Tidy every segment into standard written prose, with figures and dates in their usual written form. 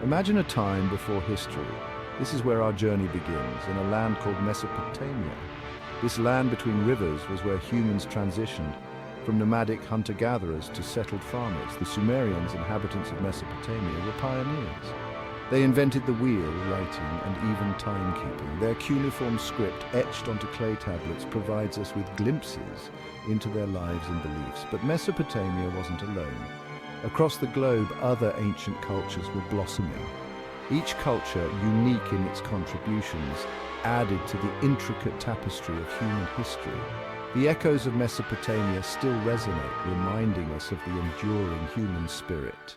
Imagine a time before history. This is where our journey begins, in a land called Mesopotamia. This land between rivers was where humans transitioned from nomadic hunter-gatherers to settled farmers. The Sumerians, inhabitants of Mesopotamia, were pioneers. They invented the wheel, writing, and even timekeeping. Their cuneiform script, etched onto clay tablets, provides us with glimpses into their lives and beliefs. But Mesopotamia wasn't alone. Across the globe, other ancient cultures were blossoming. Each culture, unique in its contributions, added to the intricate tapestry of human history. The echoes of Mesopotamia still resonate, reminding us of the enduring human spirit.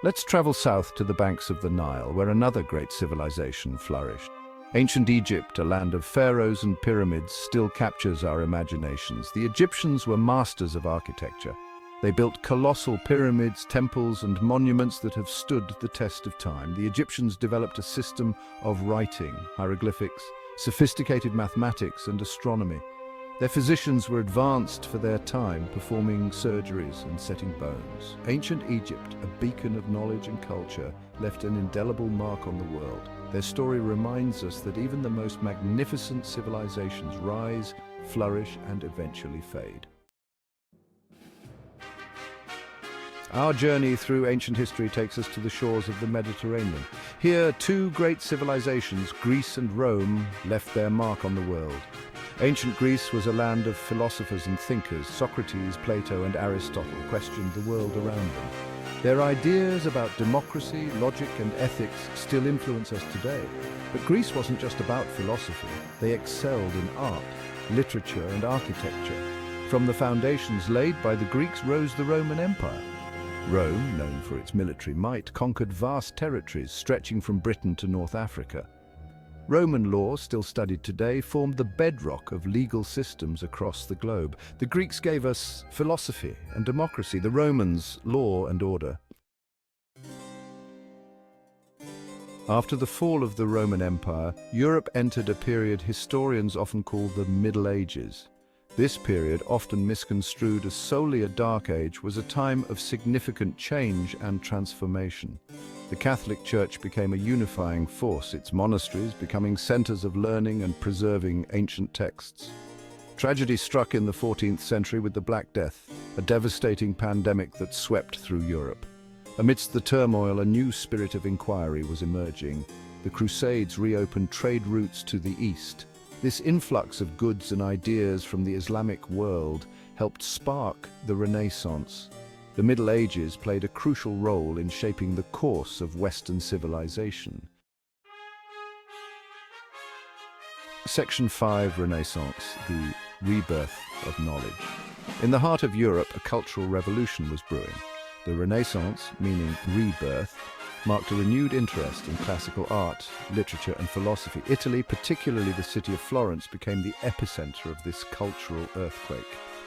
Let's travel south to the banks of the Nile, where another great civilization flourished. Ancient Egypt, a land of pharaohs and pyramids, still captures our imaginations. The Egyptians were masters of architecture. They built colossal pyramids, temples, and monuments that have stood the test of time. The Egyptians developed a system of writing, hieroglyphics, sophisticated mathematics, and astronomy. Their physicians were advanced for their time, performing surgeries and setting bones. Ancient Egypt, a beacon of knowledge and culture, left an indelible mark on the world. Their story reminds us that even the most magnificent civilizations rise, flourish, and eventually fade. Our journey through ancient history takes us to the shores of the Mediterranean. Here, two great civilizations, Greece and Rome, left their mark on the world. Ancient Greece was a land of philosophers and thinkers. Socrates, Plato, and Aristotle questioned the world around them. Their ideas about democracy, logic, and ethics still influence us today. But Greece wasn't just about philosophy. They excelled in art, literature, and architecture. From the foundations laid by the Greeks rose the Roman Empire. Rome, known for its military might, conquered vast territories stretching from Britain to North Africa. Roman law, still studied today, formed the bedrock of legal systems across the globe. The Greeks gave us philosophy and democracy, the Romans law and order. After the fall of the Roman Empire, Europe entered a period historians often call the Middle Ages. This period, often misconstrued as solely a dark age, was a time of significant change and transformation. The Catholic Church became a unifying force, its monasteries becoming centers of learning and preserving ancient texts. Tragedy struck in the 14th century with the Black Death, a devastating pandemic that swept through Europe. Amidst the turmoil, a new spirit of inquiry was emerging. The Crusades reopened trade routes to the east. This influx of goods and ideas from the Islamic world helped spark the Renaissance. The Middle Ages played a crucial role in shaping the course of Western civilization. Section 5, Renaissance, the Rebirth of Knowledge. In the heart of Europe, a cultural revolution was brewing. The Renaissance, meaning rebirth, marked a renewed interest in classical art, literature, and philosophy. Italy, particularly the city of Florence, became the epicenter of this cultural earthquake.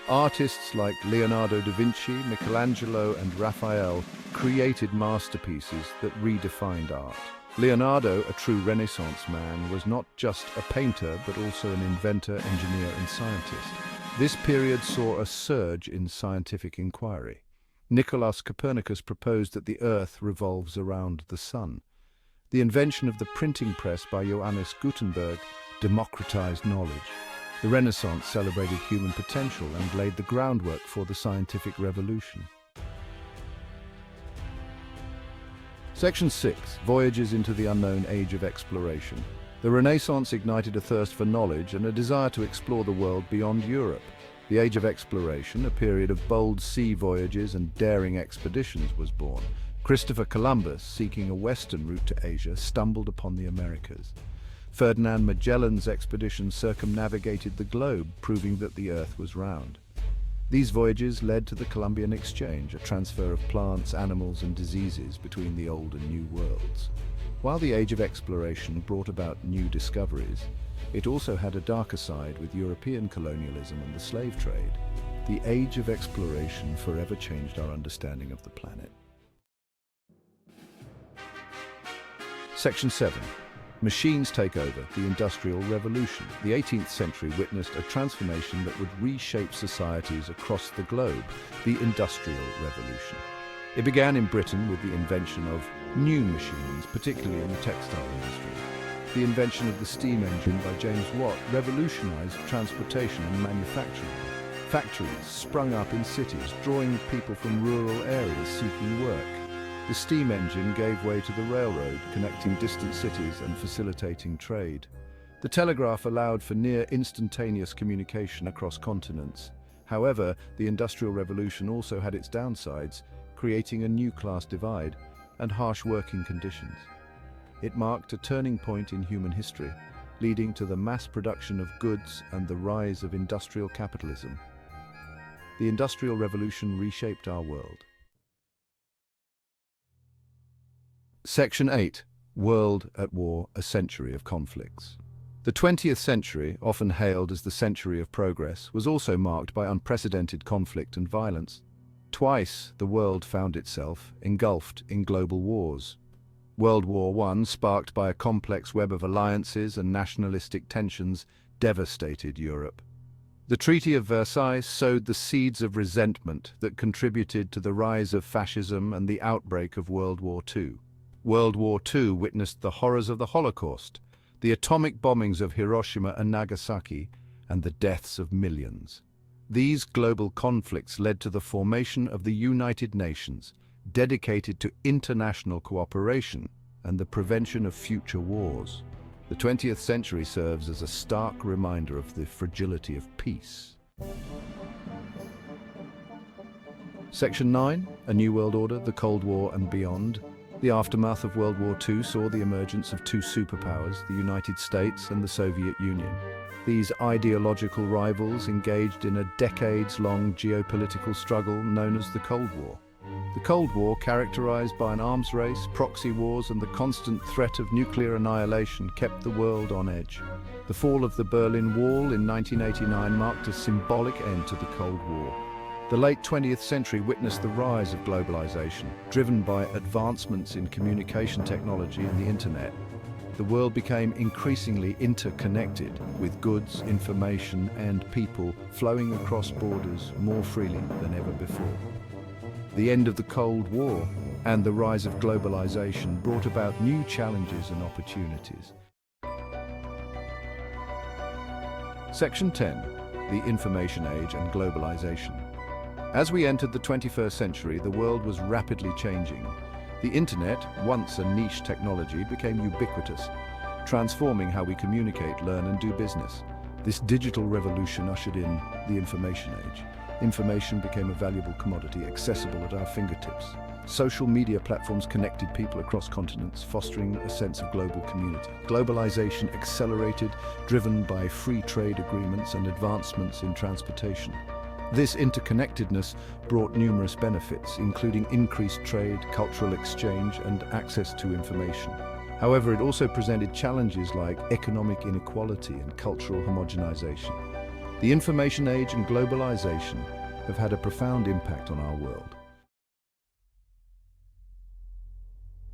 Artists like Leonardo da Vinci, Michelangelo, and Raphael created masterpieces that redefined art. Leonardo, a true Renaissance man, was not just a painter, but also an inventor, engineer, and scientist. This period saw a surge in scientific inquiry. Nicolaus Copernicus proposed that the Earth revolves around the Sun. The invention of the printing press by Johannes Gutenberg democratized knowledge. The Renaissance celebrated human potential and laid the groundwork for the scientific revolution. Section 6. Voyages into the unknown age of exploration. The Renaissance ignited a thirst for knowledge and a desire to explore the world beyond Europe. The Age of Exploration, a period of bold sea voyages and daring expeditions, was born. Christopher Columbus, seeking a western route to Asia, stumbled upon the Americas. Ferdinand Magellan's expedition circumnavigated the globe, proving that the Earth was round. These voyages led to the Columbian Exchange, a transfer of plants, animals, and diseases between the Old and New Worlds. While the Age of Exploration brought about new discoveries, it also had a darker side with European colonialism and the slave trade. The Age of Exploration forever changed our understanding of the planet. Section 7. Machines take over, the Industrial Revolution. The 18th century witnessed a transformation that would reshape societies across the globe, the Industrial Revolution. It began in Britain with the invention of new machines, particularly in the textile industry. The invention of the steam engine by James Watt revolutionized transportation and manufacturing. Factories sprung up in cities, drawing people from rural areas seeking work. The steam engine gave way to the railroad, connecting distant cities and facilitating trade. The telegraph allowed for near instantaneous communication across continents. However, the Industrial Revolution also had its downsides, creating a new class divide and harsh working conditions. It marked a turning point in human history, leading to the mass production of goods and the rise of industrial capitalism. The Industrial Revolution reshaped our world. Section 8. World at War, a Century of Conflicts. The 20th century, often hailed as the century of progress, was also marked by unprecedented conflict and violence. Twice, the world found itself engulfed in global wars. World War I, sparked by a complex web of alliances and nationalistic tensions, devastated Europe. The Treaty of Versailles sowed the seeds of resentment that contributed to the rise of fascism and the outbreak of World War II. World War II witnessed the horrors of the Holocaust, the atomic bombings of Hiroshima and Nagasaki, and the deaths of millions. These global conflicts led to the formation of the United Nations, dedicated to international cooperation and the prevention of future wars. The 20th century serves as a stark reminder of the fragility of peace. Section 9, A New World Order, the Cold War and Beyond. The aftermath of World War II saw the emergence of two superpowers, the United States and the Soviet Union. These ideological rivals engaged in a decades-long geopolitical struggle known as the Cold War. The Cold War, characterized by an arms race, proxy wars, and the constant threat of nuclear annihilation, kept the world on edge. The fall of the Berlin Wall in 1989 marked a symbolic end to the Cold War. The late 20th century witnessed the rise of globalization, driven by advancements in communication technology and the internet. The world became increasingly interconnected, with goods, information, and people flowing across borders more freely than ever before. The end of the Cold War and the rise of globalization brought about new challenges and opportunities. Section 10. The Information Age and Globalization. As we entered the 21st century, the world was rapidly changing. The internet, once a niche technology, became ubiquitous, transforming how we communicate, learn, and do business. This digital revolution ushered in the information age. Information became a valuable commodity, accessible at our fingertips. Social media platforms connected people across continents, fostering a sense of global community. Globalization accelerated, driven by free trade agreements and advancements in transportation. This interconnectedness brought numerous benefits, including increased trade, cultural exchange, and access to information. However, it also presented challenges like economic inequality and cultural homogenization. The information age and globalization have had a profound impact on our world.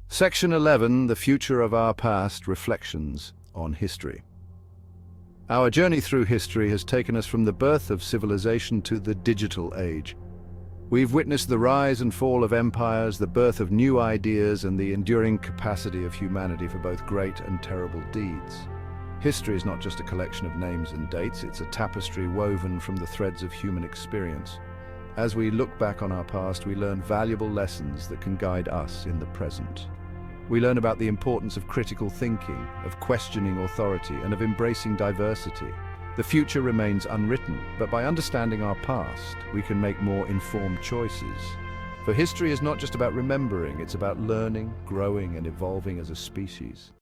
Section 11, The Future of Our Past, Reflections on History. Our journey through history has taken us from the birth of civilization to the digital age. We've witnessed the rise and fall of empires, the birth of new ideas, and the enduring capacity of humanity for both great and terrible deeds. History is not just a collection of names and dates, it's a tapestry woven from the threads of human experience. As we look back on our past, we learn valuable lessons that can guide us in the present. We learn about the importance of critical thinking, of questioning authority, and of embracing diversity. The future remains unwritten, but by understanding our past, we can make more informed choices. For history is not just about remembering, it's about learning, growing, and evolving as a species.